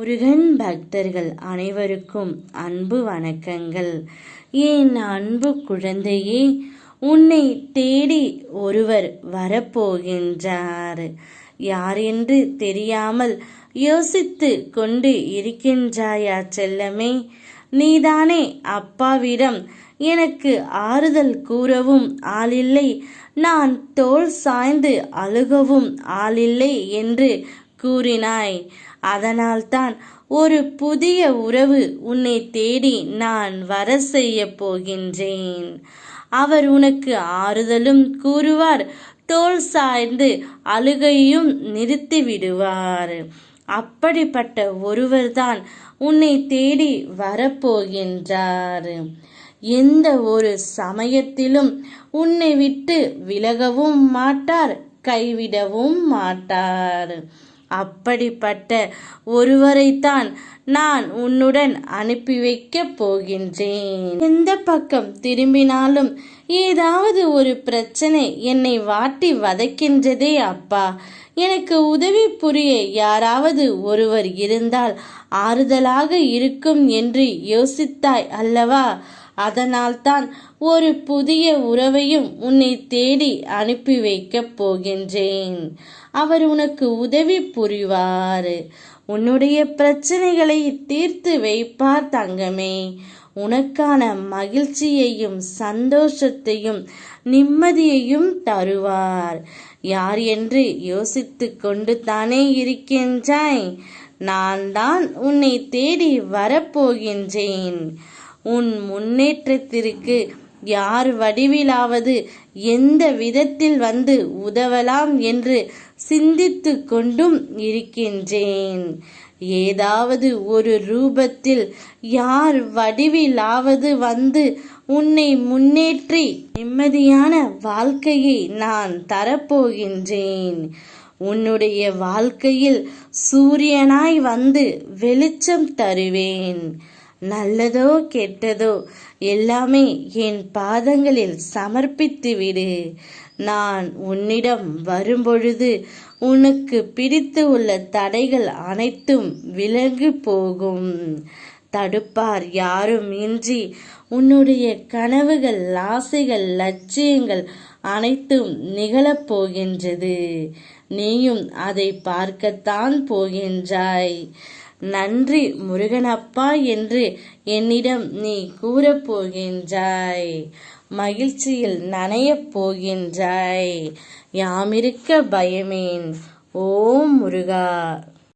முருகன் பக்தர்கள் அனைவருக்கும் அன்பு வணக்கங்கள். என் அன்பு குழந்தையே, உன்னை தேடி ஒருவர் வரப்போகின்றார். யார் என்று தெரியாமல் யோசித்து கொண்டு இருக்கின்றாயா செல்லமே? நீதானே அப்பாவிடம் எனக்கு ஆறுதல் கூறவும் ஆளில்லை, நான் தோள் சாய்ந்து அழுகவும் ஆளில்லை என்று கூறினாய். அதனால்தான் ஒரு புதிய உறவு உன்னை தேடி நான் வர செய்ய போகின்றேன். அவர் உனக்கு ஆறுதலும் கூறுவார், தோள் சாய்ந்து அழுகையும் நிறுத்தி விடுவார். அப்படிப்பட்ட ஒருவர்தான் உன்னை தேடி வரப்போகின்றார். எந்த ஒரு சமயத்திலும் உன்னை விட்டு விலகவும் மாட்டார், கைவிடவும் மாட்டார். அப்படிப்பட்ட ஒருவரைத்தான் நான் உன்னுடன் அனுப்பி வைக்கப் போகின்றேன். எந்த பக்கம் திரும்பினாலும் ஏதாவது ஒரு பிரச்சனை என்னை வாட்டி வதைக்கின்றதே அப்பா. எனக்கு உதவி புரிய யாராவது ஒருவர் இருந்தால் ஆறுதலாக இருக்கும் என்று யோசித்தாய் அல்லவா? அதனால்தான் ஒரு புதிய உறவையும் உன்னை தேடி அனுப்பி வைக்கப் போகின்றேன். அவர் உனக்கு உதவி புரிவார். உன்னுடைய பிரச்சனைகளை தீர்த்து வைப்பார் தங்கமே. உனக்கான மகிழ்ச்சியையும் சந்தோஷத்தையும் நிம்மதியையும் தருவார். யார் என்று யோசித்து கொண்டு தானே இருக்கின்றாய்? நான் தான் உன்னை தேடி வரப்போகின்றேன். உன் முன்னேற்றத்திற்கு யார் வடிவிலாவது எந்த விதத்தில் வந்து உதவலாம் என்று சிந்தித்து கொண்டும் இருக்கின்றேன். ஏதாவது ஒரு ரூபத்தில் யார் வடிவிலாவது வந்து உன்னை முன்னேற்றி நிம்மதியான வாழ்க்கையை நான் தரப்போகின்றேன். உன்னுடைய வாழ்க்கையில் சூரியனாய் வந்து வெளிச்சம் தருவேன். நல்லதோ கெட்டதோ எல்லாமே என் பாதங்களில் சமர்ப்பித்து விடு. நான் உன்னிடம் வரும்பொழுது உனக்கு பிடித்து உள்ள தடைகள் அனைத்தும் விலகி போகும். தடுப்பார் யாரும் இன்றி உன்னுடைய கனவுகள், ஆசைகள், லட்சியங்கள் அனைத்தும் நிகழப்போகின்றது. நீயும் அதை பார்க்கத்தான் போகின்றாய். நன்றி முருகனப்பா என்று என்னிடம் நீ கூறப்போகின்றாய். மகிழ்ச்சியில் நனையப் போகின்றாய். யாமிருக்க பயமேன். ஓம் முருகா.